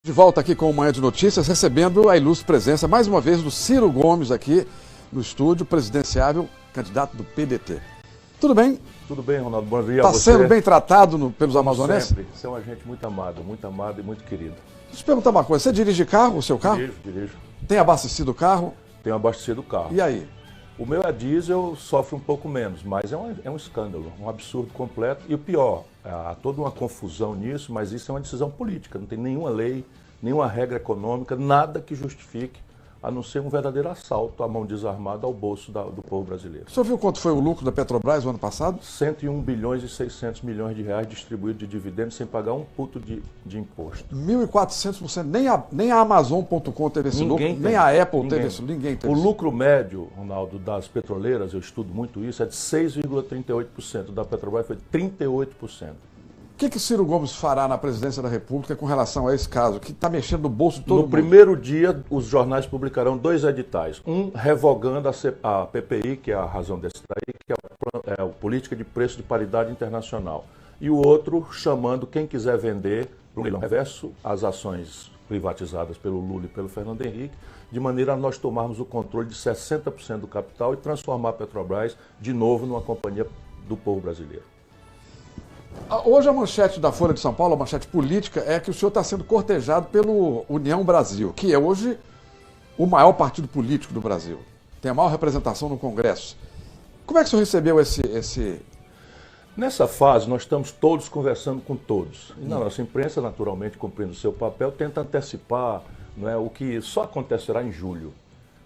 De volta aqui com o Manhã de Notícias, recebendo a ilustre presença, mais uma vez, do Ciro Gomes aqui no estúdio, presidenciável, candidato do PDT. Tudo bem? Tudo bem, Ronaldo. Bom dia a você. Está sendo bem tratado pelos Como amazonenses? Sempre. Você é um agente muito amado e muito querido. Deixa eu te perguntar uma coisa, você dirige carro, o seu carro? Dirijo. Tem abastecido o carro? Tenho abastecido o carro. E aí? O meu a diesel sofre um pouco menos, mas é um escândalo, um absurdo completo. E o pior, há toda uma confusão nisso, mas isso é uma decisão política, não tem nenhuma lei, nenhuma regra econômica, nada que justifique, a não ser um verdadeiro assalto à mão desarmada ao bolso do povo brasileiro. O senhor viu quanto foi o lucro da Petrobras no ano passado? 101 bilhões e 600 milhões de reais distribuídos de dividendos sem pagar um puto de imposto. 1.400%, nem a Amazon.com teve esse lucro, nem a Apple teve esse lucro, ninguém teve. O lucro médio, Ronaldo, das petroleiras, eu estudo muito isso, é de 6,38%, da Petrobras foi 38%. O que Ciro Gomes fará na presidência da República com relação a esse caso, que está mexendo no bolso de todo mundo? No primeiro dia, os jornais publicarão 2 editais. Um revogando a PPI, que é a razão desse daí, que é a Política de Preço de Paridade Internacional. E o outro chamando quem quiser vender, para um leilão reverso, as ações privatizadas pelo Lula e pelo Fernando Henrique, de maneira a nós tomarmos o controle de 60% do capital e transformar a Petrobras de novo numa companhia do povo brasileiro. Hoje a manchete da Folha de São Paulo, a manchete política, é que o senhor está sendo cortejado pelo União Brasil, que é hoje o maior partido político do Brasil. Tem a maior representação no Congresso. Como é que o senhor recebeu esse... Nessa fase, nós estamos todos conversando com todos. E na nossa imprensa, naturalmente, cumprindo o seu papel, tenta antecipar, não é, o que só acontecerá em julho.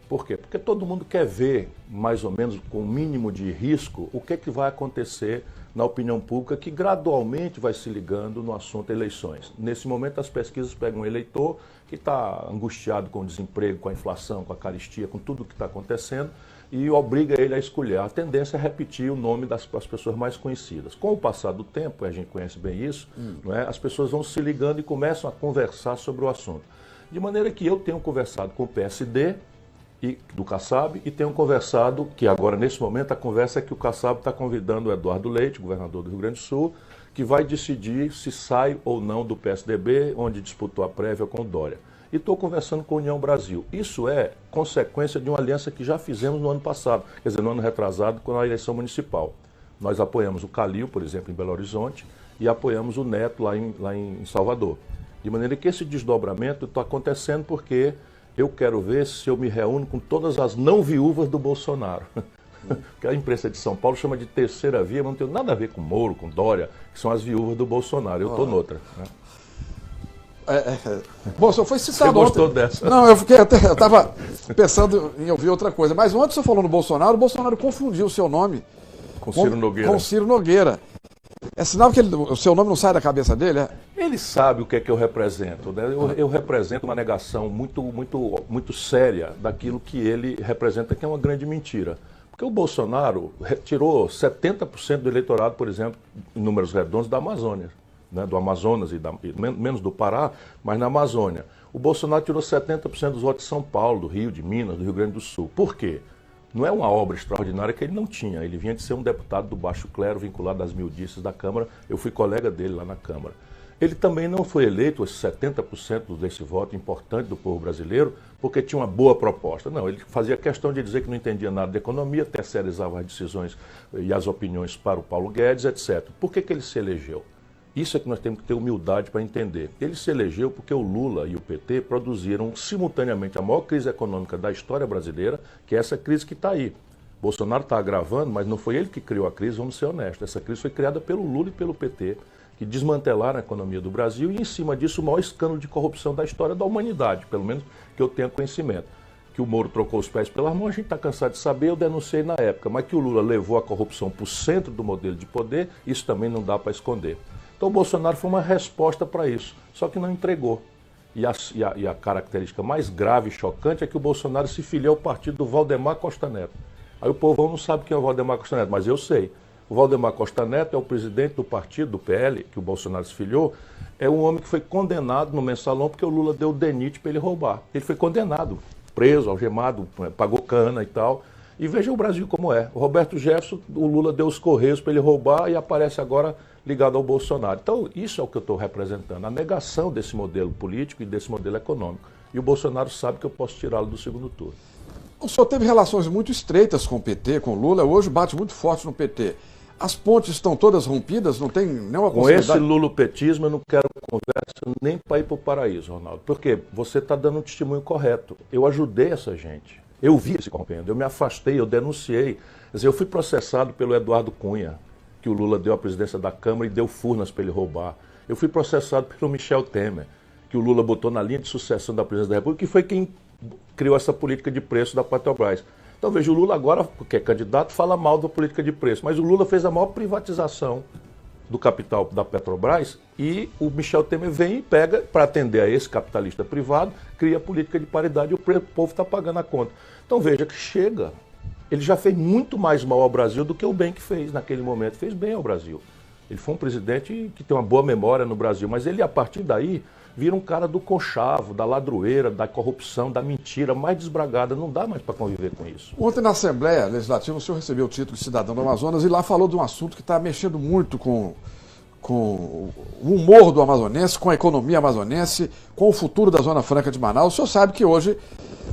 Por quê? Porque todo mundo quer ver, mais ou menos, com o mínimo de risco, o que vai acontecer na opinião pública, que gradualmente vai se ligando no assunto eleições. Nesse momento, as pesquisas pegam um eleitor que está angustiado com o desemprego, com a inflação, com a carestia, com tudo o que está acontecendo, e obriga ele a escolher. A tendência é repetir o nome das pessoas mais conhecidas. Com o passar do tempo, e a gente conhece bem isso, não é? As pessoas vão se ligando e começam a conversar sobre o assunto. De maneira que eu tenho conversado com o PSD, do Kassab, e tenham conversado, que agora nesse momento a conversa é que o Kassab está convidando o Eduardo Leite, governador do Rio Grande do Sul, que vai decidir se sai ou não do PSDB, onde disputou a prévia com o Dória. E estou conversando com a União Brasil. Isso é consequência de uma aliança que já fizemos no ano passado, quer dizer, no ano retrasado, com a eleição municipal. Nós apoiamos o Calil, por exemplo, em Belo Horizonte, e apoiamos o Neto lá em Salvador. De maneira que esse desdobramento está acontecendo porque eu quero ver se eu me reúno com todas as não viúvas do Bolsonaro. Que a imprensa de São Paulo chama de terceira via, mas não tem nada a ver com Moro, com Dória, que são as viúvas do Bolsonaro. Eu estou noutra. Né? Bom, o senhor foi citado ontem. Você gostou dessa? Não, eu estava pensando em ouvir outra coisa. Mas ontem o senhor falou no Bolsonaro, o Bolsonaro confundiu o seu nome com Ciro Nogueira. Com Ciro Nogueira. É sinal que o seu nome não sai da cabeça dele? É? Ele sabe o que é que eu represento. Né? Eu represento uma negação muito séria daquilo que ele representa, que é uma grande mentira. Porque o Bolsonaro tirou 70% do eleitorado, por exemplo, em números redondos, da Amazônia. Né? Do Amazonas, menos do Pará, mas na Amazônia. O Bolsonaro tirou 70% dos votos de São Paulo, do Rio, de Minas, do Rio Grande do Sul. Por quê? Não é uma obra extraordinária que ele não tinha. Ele vinha de ser um deputado do baixo clero, vinculado às mildices da Câmara. Eu fui colega dele lá na Câmara. Ele também não foi eleito, os 70% desse voto importante do povo brasileiro, porque tinha uma boa proposta. Não, ele fazia questão de dizer que não entendia nada de economia, terceirizava as decisões e as opiniões para o Paulo Guedes, etc. Por que ele se elegeu? Isso é que nós temos que ter humildade para entender. Ele se elegeu porque o Lula e o PT produziram simultaneamente a maior crise econômica da história brasileira, que é essa crise que está aí. Bolsonaro está agravando, mas não foi ele que criou a crise, vamos ser honestos. Essa crise foi criada pelo Lula e pelo PT, que desmantelaram a economia do Brasil e, em cima disso, o maior escândalo de corrupção da história da humanidade, pelo menos que eu tenha conhecimento. Que o Moro trocou os pés pelas mãos, a gente está cansado de saber, eu denunciei na época, mas que o Lula levou a corrupção para o centro do modelo de poder, isso também não dá para esconder. Então o Bolsonaro foi uma resposta para isso, só que não entregou. E a característica mais grave e chocante é que o Bolsonaro se filiou ao partido do Valdemar Costa Neto. Aí o povão não sabe quem é o Valdemar Costa Neto, mas eu sei. O Valdemar Costa Neto é o presidente do partido, do PL, que o Bolsonaro se filiou, é um homem que foi condenado no Mensalão porque o Lula deu o DENIT para ele roubar. Ele foi condenado, preso, algemado, pagou cana e tal. E veja o Brasil como é. O Roberto Jefferson, o Lula deu os Correios para ele roubar e aparece agora ligado ao Bolsonaro. Então, isso é o que eu estou representando, a negação desse modelo político e desse modelo econômico. E o Bolsonaro sabe que eu posso tirá-lo do segundo turno. O senhor teve relações muito estreitas com o PT, com o Lula, hoje bate muito forte no PT. As pontes estão todas rompidas? Não tem nenhuma possibilidade? Com esse lulopetismo eu não quero conversa nem para ir para o paraíso, Ronaldo. Porque você está dando um testemunho correto. Eu ajudei essa gente. Eu vi esse corrompendo, eu me afastei, eu denunciei. Quer dizer, eu fui processado pelo Eduardo Cunha, que o Lula deu a presidência da Câmara e deu Furnas para ele roubar. Eu fui processado pelo Michel Temer, que o Lula botou na linha de sucessão da presidência da República, que foi quem criou essa política de preço da Petrobras. Então veja, o Lula agora, porque é candidato, fala mal da política de preço, mas o Lula fez a maior privatização do capital da Petrobras e o Michel Temer vem e pega, para atender a esse capitalista privado, cria a política de paridade e o povo está pagando a conta. Então veja que chega. Ele já fez muito mais mal ao Brasil do que o bem que fez naquele momento. Fez bem ao Brasil. Ele foi um presidente que tem uma boa memória no Brasil, mas ele, a partir daí, vira um cara do conchavo, da ladroeira, da corrupção, da mentira mais desbragada. Não dá mais para conviver com isso. Ontem, na Assembleia Legislativa, o senhor recebeu o título de cidadão do Amazonas e lá falou de um assunto que está mexendo muito com o humor do amazonense, com a economia amazonense, com o futuro da Zona Franca de Manaus. O senhor sabe que hoje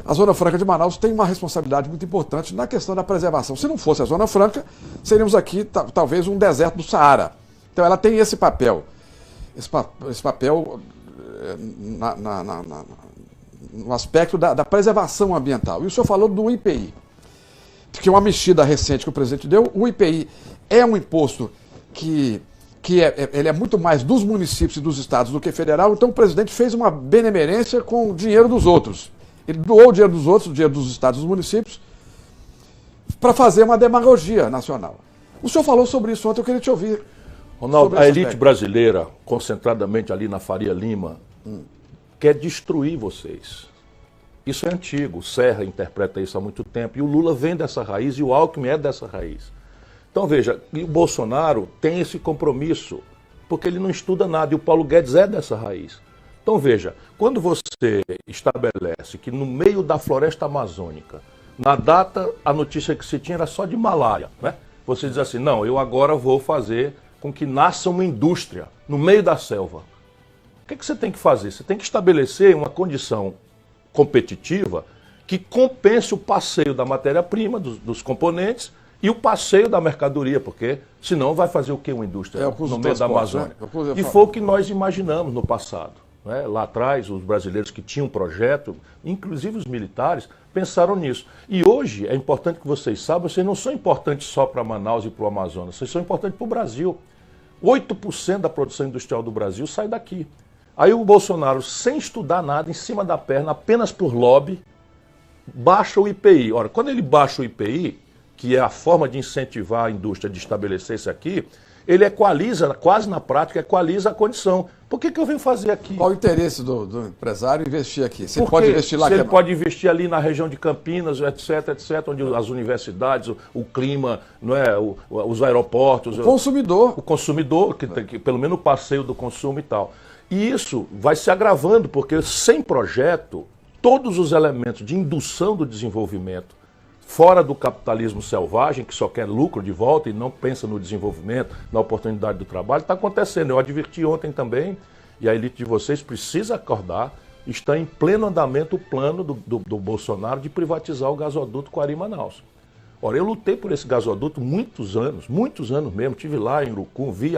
a Zona Franca de Manaus tem uma responsabilidade muito importante na questão da preservação. Se não fosse a Zona Franca, seríamos aqui talvez um deserto do Saara. Então ela tem esse papel. Esse papel no aspecto da preservação ambiental. E o senhor falou do IPI, que é uma mexida recente que o presidente deu. O IPI é um imposto que ele é muito mais dos municípios e dos estados do que federal, então o presidente fez uma benemerência com o dinheiro dos outros. Ele doou o dinheiro dos outros, o dinheiro dos estados e dos municípios, para fazer uma demagogia nacional. O senhor falou sobre isso ontem, eu queria te ouvir. Ronaldo, a elite brasileira, concentradamente ali na Faria Lima, quer destruir vocês. Isso é antigo, o Serra interpreta isso há muito tempo, e o Lula vem dessa raiz e o Alckmin é dessa raiz. Então veja, o Bolsonaro tem esse compromisso, porque ele não estuda nada, e o Paulo Guedes é dessa raiz. Então veja, quando você estabelece que no meio da floresta amazônica, na data a notícia que se tinha era só de malária, né? Você diz assim, não, eu agora vou fazer com que nasça uma indústria no meio da selva. O que você tem que fazer? Você tem que estabelecer uma condição competitiva que compense o passeio da matéria-prima, dos componentes, e o passeio da mercadoria, porque senão vai fazer o que uma indústria no meio da Amazônia? Né? E foi o que nós imaginamos no passado. Né? Lá atrás, os brasileiros que tinham um projeto, inclusive os militares, pensaram nisso. E hoje, é importante que vocês saibam, vocês não são importantes só para Manaus e para o Amazonas, vocês são importantes para o Brasil. 8% da produção industrial do Brasil sai daqui. Aí o Bolsonaro, sem estudar nada, em cima da perna, apenas por lobby, baixa o IPI. Ora, quando ele baixa o IPI, que é a forma de incentivar a indústria de estabelecer isso aqui, ele equaliza, quase na prática, equaliza a condição. Por que eu venho fazer aqui? Qual o interesse do empresário investir aqui? Se ele pode investir lá, ele pode investir ali na região de Campinas, etc., onde as universidades, o clima, não é, os aeroportos... O consumidor. O consumidor, que pelo menos o passeio do consumo e tal. E isso vai se agravando, porque sem projeto, todos os elementos de indução do desenvolvimento, fora do capitalismo selvagem, que só quer lucro de volta e não pensa no desenvolvimento, na oportunidade do trabalho, está acontecendo. Eu adverti ontem também, e a elite de vocês precisa acordar, está em pleno andamento o plano do Bolsonaro de privatizar o gasoduto Coari-Manaus. Ora, eu lutei por esse gasoduto muitos anos mesmo, estive lá em Urucum, vi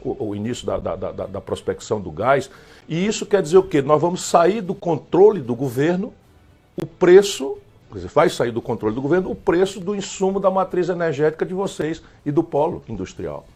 o início da prospecção do gás, e isso quer dizer o quê? Nós vamos sair do controle do governo, o preço... Quer dizer, vai sair do controle do governo o preço do insumo da matriz energética de vocês e do polo industrial.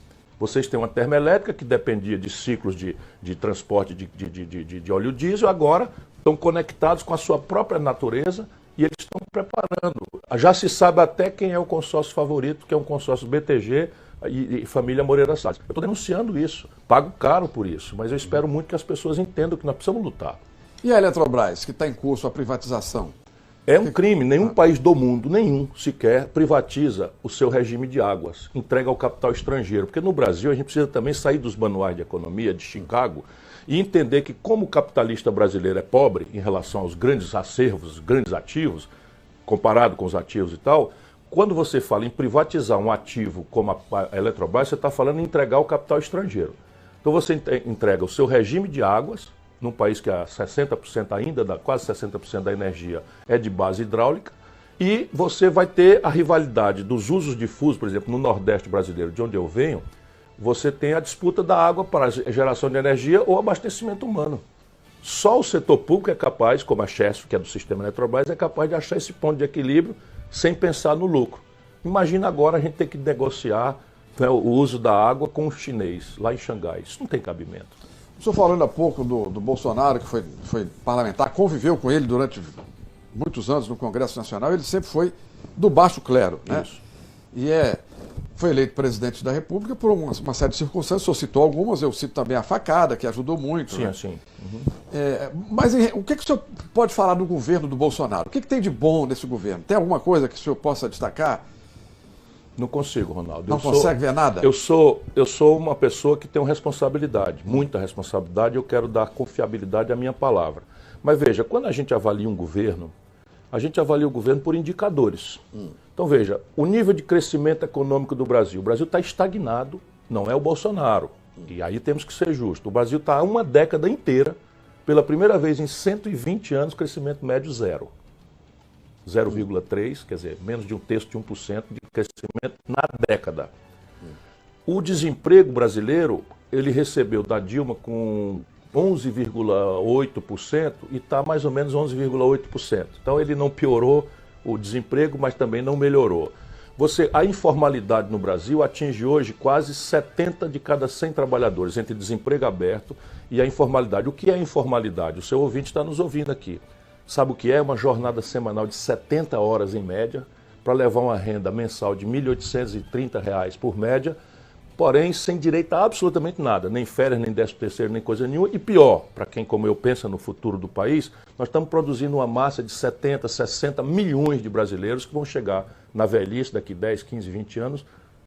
Vocês têm uma termoelétrica que dependia de ciclos de transporte de óleo diesel, agora estão conectados com a sua própria natureza e eles estão preparando. Já se sabe até quem é o consórcio favorito, que é um consórcio BTG e família Moreira Salles. Eu estou denunciando isso, pago caro por isso, mas eu espero muito que as pessoas entendam que nós precisamos lutar. E a Eletrobras, que está em curso a privatização? É um crime, nenhum país do mundo, nenhum sequer, privatiza o seu regime de águas, entrega ao capital estrangeiro. Porque no Brasil a gente precisa também sair dos manuais de economia de Chicago e entender que como o capitalista brasileiro é pobre em relação aos grandes acervos, grandes ativos, comparado com os ativos e tal, quando você fala em privatizar um ativo como a Eletrobras, você está falando em entregar o capital estrangeiro. Então você entrega o seu regime de águas, num país que 60% ainda, quase 60% da energia é de base hidráulica, e você vai ter a rivalidade dos usos difusos, por exemplo, no Nordeste brasileiro, de onde eu venho, você tem a disputa da água para a geração de energia ou abastecimento humano. Só o setor público é capaz, como a Chesf, que é do sistema Eletrobras, é capaz de achar esse ponto de equilíbrio sem pensar no lucro. Imagina agora a gente ter que negociar, né, o uso da água com o chinês, lá em Xangai. Isso não tem cabimento. O senhor falando há pouco do Bolsonaro, que foi parlamentar, conviveu com ele durante muitos anos no Congresso Nacional, ele sempre foi do baixo clero, né? Isso. E foi eleito presidente da República por uma série de circunstâncias, o senhor citou algumas, eu cito também a facada, que ajudou muito. Sim, né? sim. Uhum. Mas o que o senhor pode falar do governo do Bolsonaro? O que tem de bom nesse governo? Tem alguma coisa que o senhor possa destacar? Não consigo, Ronaldo. Não consegue ver nada? Eu sou uma pessoa que tem responsabilidade, muita responsabilidade, eu quero dar confiabilidade à minha palavra. Mas veja, quando a gente avalia um governo, a gente avalia o governo por indicadores. Então veja, o nível de crescimento econômico do Brasil. O Brasil está estagnado, não é o Bolsonaro. E aí temos que ser justos. O Brasil está há uma década inteira, pela primeira vez em 120 anos, crescimento médio zero. 0,3, quer dizer, menos de 1/3 de 1% de crescimento na década. O desemprego brasileiro, ele recebeu da Dilma com 11,8% e está mais ou menos 11,8%. Então ele não piorou o desemprego, mas também não melhorou. A informalidade no Brasil atinge hoje quase 70 de cada 100 trabalhadores, entre desemprego aberto e a informalidade. O que é informalidade? O seu ouvinte está nos ouvindo aqui. Sabe o que é? Uma jornada semanal de 70 horas em média, para levar uma renda mensal de R$ 1.830 por média, porém sem direito a absolutamente nada, nem férias, nem 13º, nem coisa nenhuma. E pior, para quem como eu pensa no futuro do país, nós estamos produzindo uma massa de 70, 60 milhões de brasileiros que vão chegar na velhice daqui 10, 15, 20 anos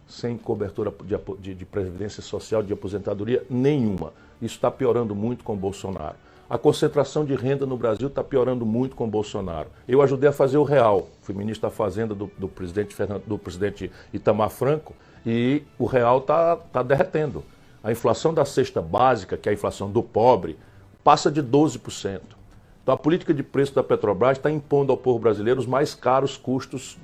sem cobertura de previdência social, de aposentadoria nenhuma. Isso está piorando muito com o Bolsonaro. A concentração de renda no Brasil está piorando muito com o Bolsonaro. Eu ajudei a fazer o real, fui ministro da Fazenda do presidente Itamar Franco, e o real está derretendo. A inflação da cesta básica, que é a inflação do pobre, passa de 12%. Então a política de preço da Petrobras está impondo ao povo brasileiro os mais caros custos,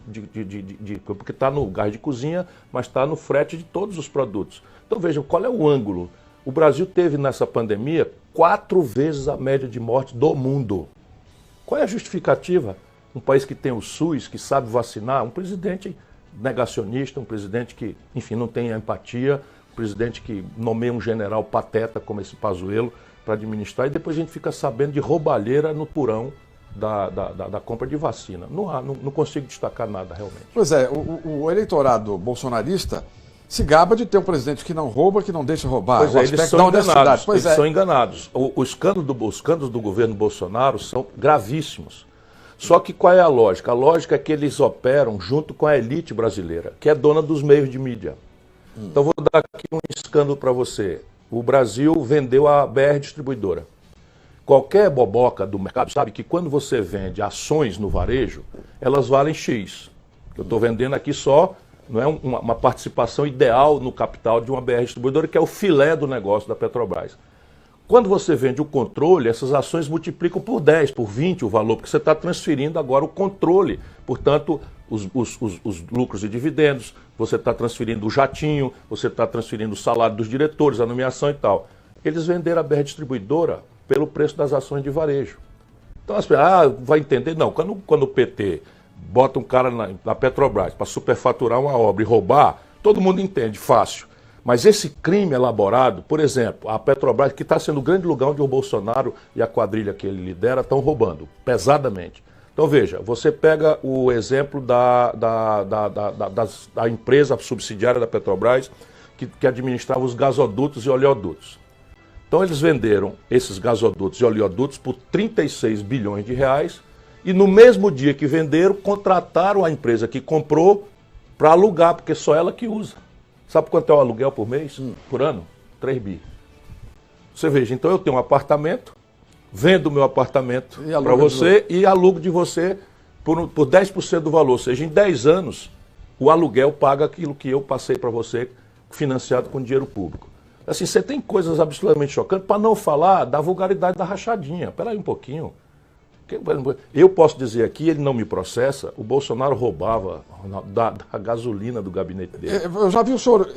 porque está no gás de cozinha, mas está no frete de todos os produtos. Então vejam, qual é o ângulo? O Brasil teve nessa pandemia 4 vezes a média de morte do mundo. Qual é a justificativa? Um país que tem o SUS, que sabe vacinar, um presidente negacionista, um presidente que, enfim, não tem empatia, um presidente que nomeia um general pateta como esse Pazuello para administrar, e depois a gente fica sabendo de roubalheira no porão da compra de vacina. Não consigo destacar nada realmente. Pois é, o eleitorado bolsonarista se gaba de ter um presidente que não rouba, que não deixa roubar. Pois é, eles são enganados. Pois eles são enganados. Os escândalos do governo Bolsonaro são gravíssimos. Só que qual é a lógica? A lógica é que eles operam junto com a elite brasileira, que é dona dos meios de mídia. Então vou dar aqui um escândalo para você. O Brasil vendeu a BR Distribuidora. Qualquer boboca do mercado sabe que quando você vende ações no varejo, elas valem X. Eu estou vendendo aqui só, não é uma participação ideal no capital de uma BR Distribuidora, que é o filé do negócio da Petrobras. Quando você vende o controle, essas ações multiplicam por 10, por 20 o valor, porque você está transferindo agora o controle. Portanto, os lucros e dividendos, você está transferindo o jatinho, você está transferindo o salário dos diretores, a nomeação e tal. Eles venderam a BR Distribuidora pelo preço das ações de varejo. Então, as pessoas, vai entender? Não, quando o PT bota um cara na Petrobras para superfaturar uma obra e roubar, todo mundo entende, fácil. Mas esse crime elaborado, por exemplo, a Petrobras, que está sendo o grande lugar onde o Bolsonaro e a quadrilha que ele lidera estão roubando, pesadamente. Então veja, você pega o exemplo da empresa subsidiária da Petrobras que administrava os gasodutos e oleodutos. Então eles venderam esses gasodutos e oleodutos por 36 bilhões de reais e no mesmo dia que venderam, contrataram a empresa que comprou para alugar, porque só ela que usa. Sabe quanto é o aluguel por mês? Por ano? 3 bi. Você veja, então eu tenho um apartamento, vendo o meu apartamento para você e alugo de você por 10% do valor. Ou seja, em 10 anos o aluguel paga aquilo que eu passei para você, financiado com dinheiro público. Assim, você tem coisas absolutamente chocantes, para não falar da vulgaridade da rachadinha. Espera aí um pouquinho. Eu posso dizer aqui, ele não me processa, o Bolsonaro roubava da gasolina do gabinete dele. Eu já vi o senhor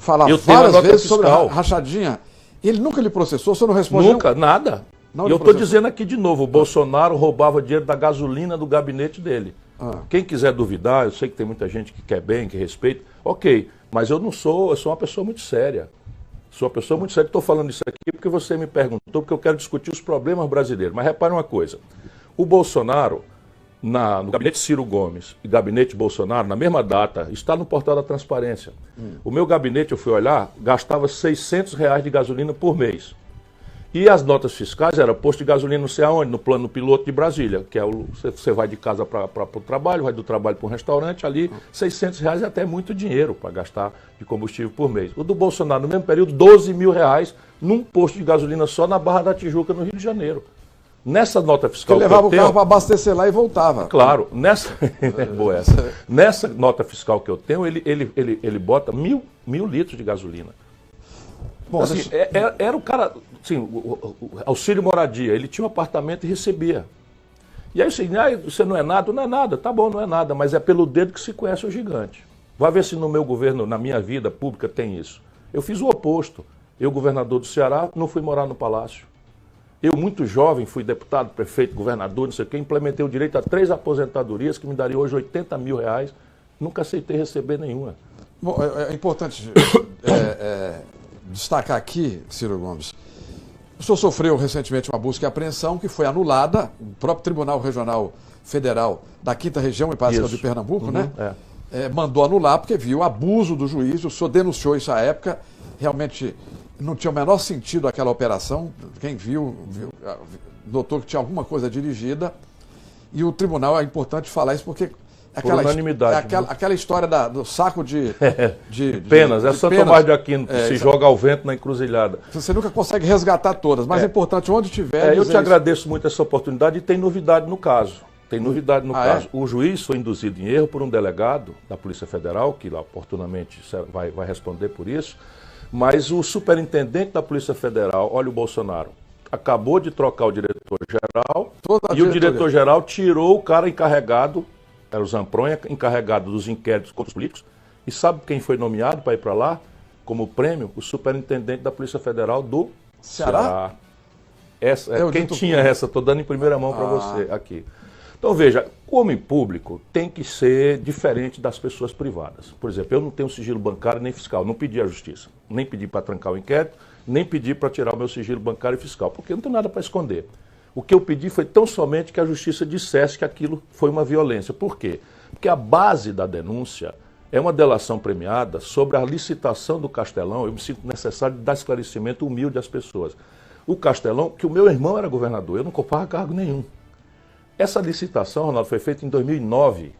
falar várias vezes sobre a rachadinha. Ele nunca lhe processou, o senhor não respondeu? Nunca, nada. E eu estou dizendo aqui de novo, o Bolsonaro roubava dinheiro da gasolina do gabinete dele. Quem quiser duvidar, eu sei que tem muita gente que quer bem, que respeita, ok, mas eu sou uma pessoa muito séria. Sou uma pessoa muito séria. Estou falando isso aqui porque você me perguntou, porque eu quero discutir os problemas brasileiros. Mas repare uma coisa, o Bolsonaro, no gabinete Ciro Gomes e gabinete Bolsonaro, na mesma data, está no portal da transparência. O meu gabinete, eu fui olhar, gastava R$600 de gasolina por mês. E as notas fiscais eram posto de gasolina não sei aonde, no plano piloto de Brasília, que é você vai de casa para o trabalho, vai do trabalho para um restaurante, ali R$600 é até muito dinheiro para gastar de combustível por mês. O do Bolsonaro, no mesmo período, R$12 mil num posto de gasolina só na Barra da Tijuca, no Rio de Janeiro. Nessa nota fiscal que levava o carro para abastecer lá e voltava. Claro, nessa nota fiscal que eu tenho, ele bota mil litros de gasolina. Bom, assim, era o cara, assim, o auxílio moradia, ele tinha um apartamento e recebia. E aí você não é nada, tá bom, não é nada, mas é pelo dedo que se conhece o gigante. Vai ver se no meu governo, na minha vida pública, tem isso. Eu fiz o oposto. Eu, governador do Ceará, não fui morar no palácio. Eu, muito jovem, fui deputado, prefeito, governador, não sei o quê, implementei o direito a 3 aposentadorias que me dariam hoje R$80 mil. Nunca aceitei receber nenhuma. Bom, é importante destacar aqui, Ciro Gomes, o senhor sofreu recentemente uma busca e apreensão que foi anulada, o próprio Tribunal Regional Federal da 5ª Região, e parece que é de Pernambuco, né? Mandou anular porque viu abuso do juiz, o senhor denunciou isso à época, realmente não tinha o menor sentido aquela operação, quem viu notou que tinha alguma coisa dirigida, e o tribunal, é importante falar isso porque Por unanimidade. Aquela história do saco de penas. É Santo Tomás de Aquino que se joga ao vento na encruzilhada. Você nunca consegue resgatar todas, mas é importante onde tiver. Eu te agradeço muito essa oportunidade e tem novidade no caso. Tem novidade no caso. O juiz foi induzido em erro por um delegado da Polícia Federal, que lá oportunamente vai responder por isso, mas o superintendente da Polícia Federal, olha o Bolsonaro, acabou de trocar o diretor-geral e o diretor-geral tirou o cara encarregado, era o Zampronha, encarregado dos inquéritos contra os políticos. E sabe quem foi nomeado para ir para lá? Como prêmio, o superintendente da Polícia Federal do Ceará. Quem tinha essa? Estou dando em primeira mão para você aqui. Então veja, o homem público tem que ser diferente das pessoas privadas. Por exemplo, eu não tenho sigilo bancário nem fiscal, não pedi à justiça. Nem pedi para trancar o inquérito, nem pedi para tirar o meu sigilo bancário e fiscal, porque eu não tenho nada para esconder. O que eu pedi foi tão somente que a justiça dissesse que aquilo foi uma violência. Por quê? Porque a base da denúncia é uma delação premiada sobre a licitação do Castelão. Eu me sinto necessário de dar esclarecimento humilde às pessoas. O Castelão, que o meu irmão era governador, eu não ocupava cargo nenhum. Essa licitação, Ronaldo, foi feita em 2009.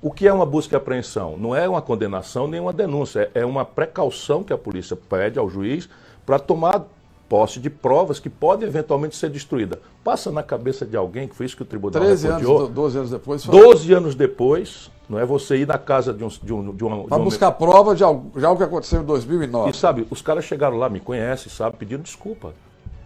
O que é uma busca e apreensão? Não é uma condenação nem uma denúncia, é uma precaução que a polícia pede ao juiz para tomar posse de provas que podem eventualmente ser destruídas. Passa na cabeça de alguém, que foi isso que o tribunal repudiou. 12 anos depois. 12 anos depois, não é você ir na casa de um para buscar prova de algo que aconteceu em 2009. E sabe, os caras chegaram lá, me conhecem, sabe, pedindo desculpa.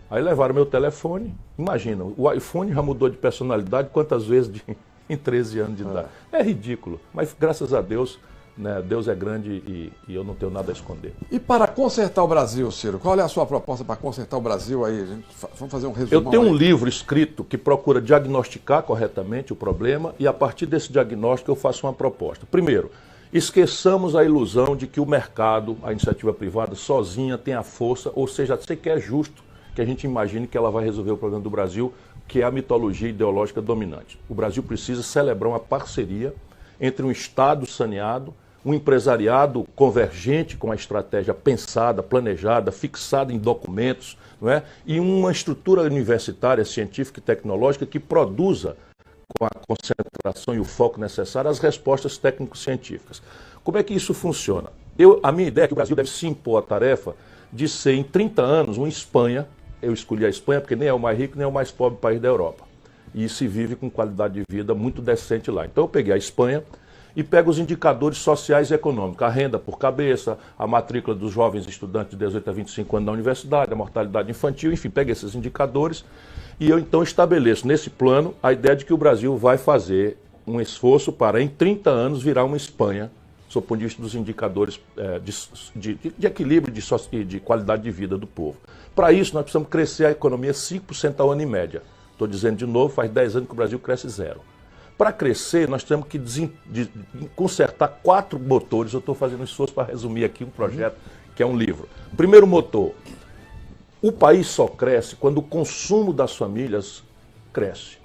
Aí levaram meu telefone. Imagina, o iPhone já mudou de personalidade quantas vezes em 13 anos de idade. É ridículo, mas graças a Deus, né, Deus é grande e eu não tenho nada a esconder. E para consertar o Brasil, Ciro, qual é a sua proposta para consertar o Brasil aí? Vamos fazer um resumo. Eu tenho um livro escrito que procura diagnosticar corretamente o problema e a partir desse diagnóstico eu faço uma proposta. Primeiro, esqueçamos a ilusão de que o mercado, a iniciativa privada sozinha tem a força, ou seja, sequer é justo que a gente imagine que ela vai resolver o problema do Brasil, que é a mitologia ideológica dominante. O Brasil precisa celebrar uma parceria entre um Estado saneado, um empresariado convergente com a estratégia pensada, planejada, fixada em documentos, não é? E uma estrutura universitária, científica e tecnológica que produza, com a concentração e o foco necessário, as respostas técnico-científicas. Como é que isso funciona? A minha ideia é que o Brasil deve se impor a tarefa de ser, em 30 anos, uma Espanha. Eu escolhi a Espanha porque nem é o mais rico, nem é o mais pobre país da Europa. E se vive com qualidade de vida muito decente lá. Então eu peguei a Espanha e pega os indicadores sociais e econômicos, a renda por cabeça, a matrícula dos jovens estudantes de 18 a 25 anos na universidade, a mortalidade infantil, enfim, pega esses indicadores e eu então estabeleço nesse plano a ideia de que o Brasil vai fazer um esforço para, em 30 anos, virar uma Espanha, sob o ponto de vista dos indicadores de equilíbrio e de qualidade de vida do povo. Para isso, nós precisamos crescer a economia 5% ao ano em média. Estou dizendo de novo, faz 10 anos que o Brasil cresce zero. Para crescer, nós temos que consertar 4 motores. Eu estou fazendo um esforço para resumir aqui um projeto que é um livro. Primeiro motor, o país só cresce quando o consumo das famílias cresce.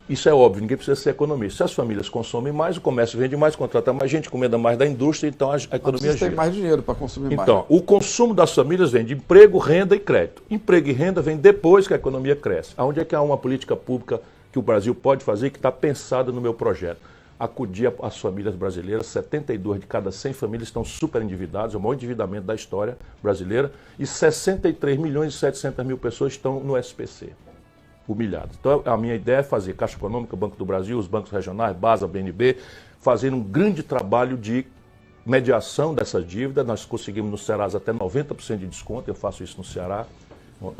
Isso é óbvio, ninguém precisa ser economista. Se as famílias consomem mais, o comércio vende mais, contrata mais gente, encomenda mais da indústria, então a economia gira. Tem mais dinheiro para consumir mais. Então, o consumo das famílias vem de emprego, renda e crédito. Emprego e renda vem depois que a economia cresce. Aonde é que há uma política pública que o Brasil pode fazer, que está pensada no meu projeto? Acudir as famílias brasileiras, 72 de cada 100 famílias estão super endividadas, é o maior endividamento da história brasileira, e 63 milhões e 700 mil pessoas estão no SPC. Humilhados. Então, a minha ideia é fazer Caixa Econômica, Banco do Brasil, os bancos regionais, BASA, BNB, fazer um grande trabalho de mediação dessa dívida. Nós conseguimos no Serasa até 90% de desconto, eu faço isso no Ceará.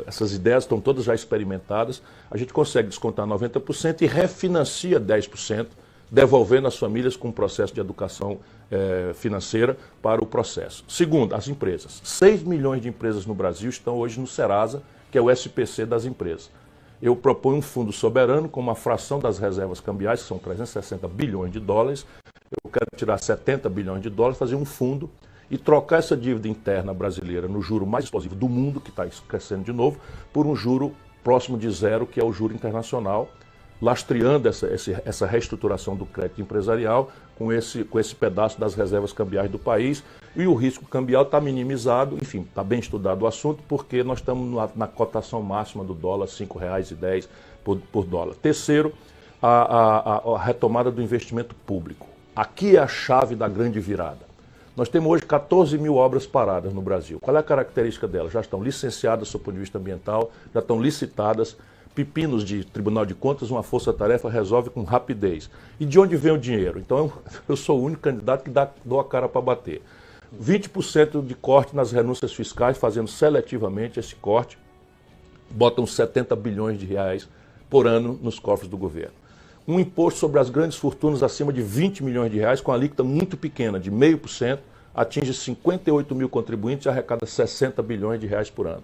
Essas ideias estão todas já experimentadas. A gente consegue descontar 90% e refinancia 10%, devolvendo as famílias com um processo de educação financeira para o processo. Segundo, as empresas. 6 milhões de empresas no Brasil estão hoje no Serasa, que é o SPC das empresas. Eu proponho um fundo soberano com uma fração das reservas cambiais, que são 360 bilhões de dólares. Eu quero tirar 70 bilhões de dólares, fazer um fundo e trocar essa dívida interna brasileira no juro mais explosivo do mundo, que está crescendo de novo, por um juro próximo de zero, que é o juro internacional, lastreando essa reestruturação do crédito empresarial com esse pedaço das reservas cambiais do país. E o risco cambial está minimizado, enfim, está bem estudado o assunto, porque nós estamos na cotação máxima do dólar, R$ 5,10 por dólar. Terceiro, a retomada do investimento público. Aqui é a chave da grande virada. Nós temos hoje 14 mil obras paradas no Brasil. Qual é a característica delas? Já estão licenciadas do ponto de vista ambiental, já estão licitadas, pepinos de Tribunal de Contas, uma força-tarefa resolve com rapidez. E de onde vem o dinheiro? Então eu sou o único candidato que dou a cara para bater. 20% de corte nas renúncias fiscais, fazendo seletivamente esse corte, botam 70 bilhões de reais por ano nos cofres do governo. Um imposto sobre as grandes fortunas acima de 20 milhões de reais, com a alíquota muito pequena, de 0,5%, atinge 58 mil contribuintes e arrecada 60 bilhões de reais por ano.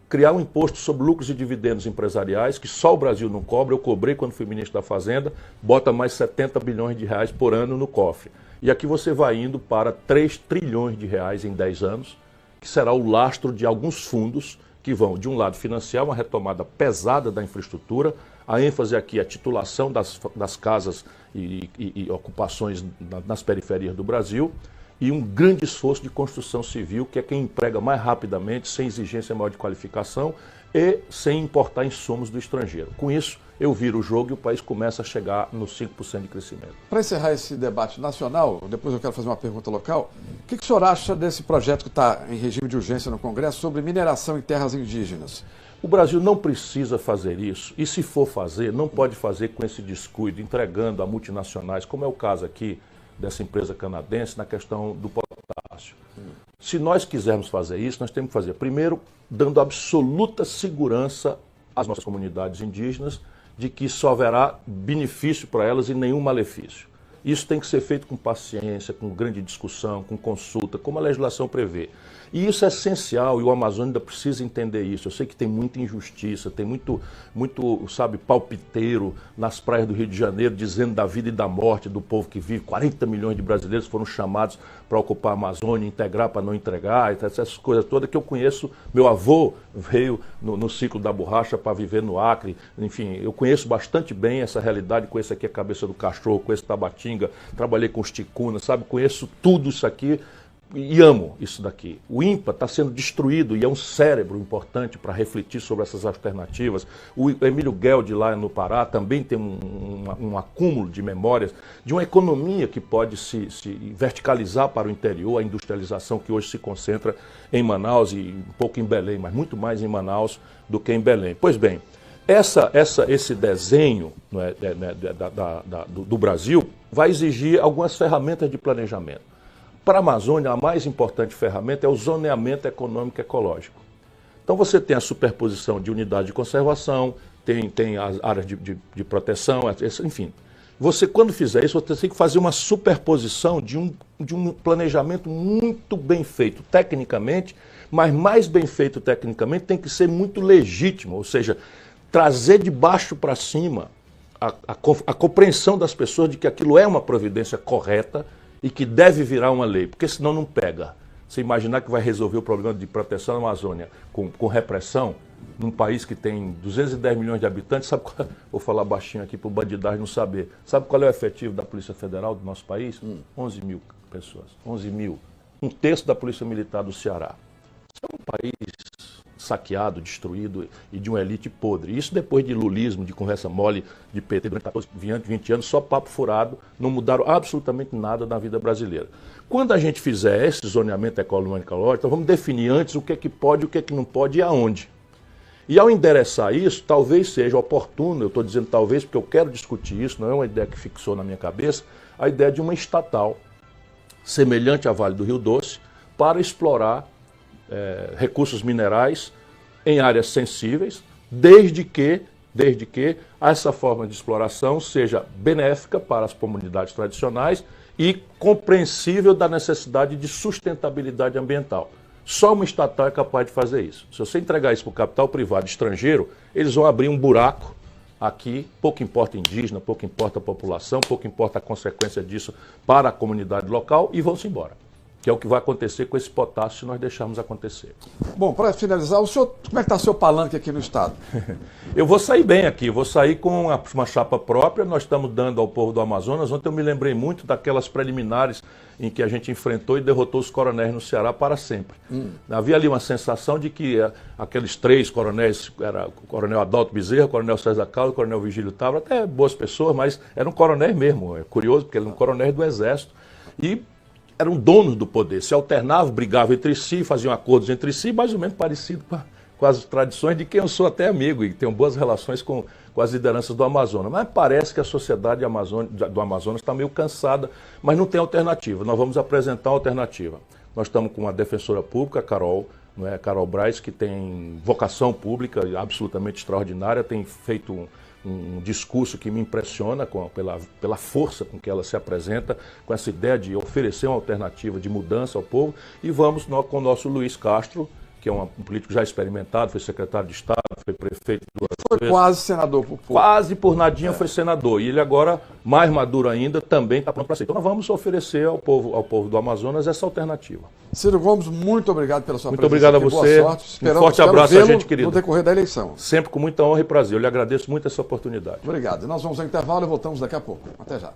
Criar um imposto sobre lucros e dividendos empresariais, que só o Brasil não cobra, eu cobrei quando fui ministro da Fazenda, bota mais 70 bilhões de reais por ano no cofre. E aqui você vai indo para 3 trilhões de reais em 10 anos, que será o lastro de alguns fundos que vão, de um lado, financiar uma retomada pesada da infraestrutura. A ênfase aqui é a titulação das casas e ocupações nas periferias do Brasil, e um grande esforço de construção civil, que é quem emprega mais rapidamente, sem exigência maior de qualificação e sem importar insumos do estrangeiro. Com isso, eu viro o jogo e o país começa a chegar nos 5% de crescimento. Para encerrar esse debate nacional, depois eu quero fazer uma pergunta local. O que o senhor acha desse projeto que está em regime de urgência no Congresso sobre mineração em terras indígenas? O Brasil não precisa fazer isso, e se for fazer, não pode fazer com esse descuido, entregando a multinacionais, como é o caso aqui dessa empresa canadense, na questão do potássio. Se nós quisermos fazer isso, nós temos que fazer, primeiro, dando absoluta segurança às nossas comunidades indígenas de que só haverá benefício para elas e nenhum malefício. Isso tem que ser feito com paciência, com grande discussão, com consulta, como a legislação prevê. E isso é essencial, e o Amazonas ainda precisa entender isso. Eu sei que tem muita injustiça, tem muito, sabe, palpiteiro nas praias do Rio de Janeiro, dizendo da vida e da morte do povo que vive. 40 milhões de brasileiros foram chamados para ocupar a Amazônia, integrar para não entregar, essas coisas todas que eu conheço. Meu avô veio no ciclo da borracha para viver no Acre. Enfim, eu conheço bastante bem essa realidade, conheço aqui a cabeça do cachorro, conheço Tabatinga, trabalhei com os ticunas, sabe, conheço tudo isso aqui. E amo isso daqui. O INPA está sendo destruído e é um cérebro importante para refletir sobre essas alternativas. O Emílio Gueldi, lá no Pará, também tem um acúmulo de memórias de uma economia que pode se verticalizar para o interior, a industrialização que hoje se concentra em Manaus e um pouco em Belém, mas muito mais em Manaus do que em Belém. Pois bem, Esse desenho, não é, do Brasil vai exigir algumas ferramentas de planejamento. Para a Amazônia, a mais importante ferramenta é o zoneamento econômico ecológico. Então você tem a superposição de unidade de conservação, tem as áreas de proteção, enfim. Você, quando fizer isso, você tem que fazer uma superposição de um planejamento muito bem feito tecnicamente, mas mais bem feito tecnicamente tem que ser muito legítimo, ou seja, trazer de baixo para cima a compreensão das pessoas de que aquilo é uma providência correta e que deve virar uma lei, porque senão não pega. Você imaginar que vai resolver o problema de proteção da Amazônia com repressão, num país que tem 210 milhões de habitantes, sabe qual, vou falar baixinho aqui para o bandidagem não saber, sabe qual é o efetivo da Polícia Federal do nosso país? 11 mil pessoas, 11 mil. Um terço da Polícia Militar do Ceará. Isso é um país saqueado, destruído e de uma elite podre. Isso depois de lulismo, de conversa mole, de PT durante 14, 20 anos, só papo furado, não mudaram absolutamente nada na vida brasileira. Quando a gente fizer esse zoneamento econômico, então vamos definir antes o que é que pode, o que é que não pode e aonde. E ao endereçar isso, talvez seja oportuno, eu estou dizendo talvez porque eu quero discutir isso, não é uma ideia que fixou na minha cabeça, a ideia de uma estatal semelhante à Vale do Rio Doce para explorar recursos minerais em áreas sensíveis, desde que essa forma de exploração seja benéfica para as comunidades tradicionais e compreensível da necessidade de sustentabilidade ambiental. Só uma estatal é capaz de fazer isso. Se você entregar isso para o capital privado estrangeiro, eles vão abrir um buraco aqui, pouco importa indígena, pouco importa a população, pouco importa a consequência disso para a comunidade local e vão-se embora. Que é o que vai acontecer com esse potássio se nós deixarmos acontecer. Bom, para finalizar, o senhor, como é que está o seu palanque aqui no Estado? Eu vou sair bem aqui, vou sair com uma chapa própria, nós estamos dando ao povo do Amazonas. Ontem eu me lembrei muito daquelas preliminares em que a gente enfrentou e derrotou os coronéis no Ceará para sempre. Havia ali uma sensação de que aqueles 3 coronéis, era o coronel Adalto Bezerra, o coronel César Carlos, o coronel Vigílio Távora, até boas pessoas, mas eram coronéis mesmo, é curioso, porque eram coronéis do Exército. E eram donos do poder, se alternavam, brigavam entre si, faziam acordos entre si, mais ou menos parecido com as tradições de quem eu sou até amigo e tenho boas relações com as lideranças do Amazonas. Mas parece que a sociedade do Amazonas está meio cansada, mas não tem alternativa. Nós vamos apresentar uma alternativa. Nós estamos com uma defensora pública, Carol Braz, que tem vocação pública absolutamente extraordinária, tem feito um discurso que me impressiona pela força com que ela se apresenta, com essa ideia de oferecer uma alternativa de mudança ao povo. E vamos com o nosso Luiz Castro, que é um político já experimentado, foi secretário de Estado, foi prefeito 2 vezes. Foi quase senador por pouco. Quase por nadinha foi senador. E ele agora, mais maduro ainda, também está pronto para ser. Então nós vamos oferecer ao povo do Amazonas essa alternativa. Ciro Gomes, muito obrigado pela sua presença. Muito obrigado a você. Boa sorte. Um forte abraço a gente, querido. No decorrer da eleição. Sempre com muita honra e prazer. Eu lhe agradeço muito essa oportunidade. Obrigado. Nós vamos ao intervalo e voltamos daqui a pouco. Até já.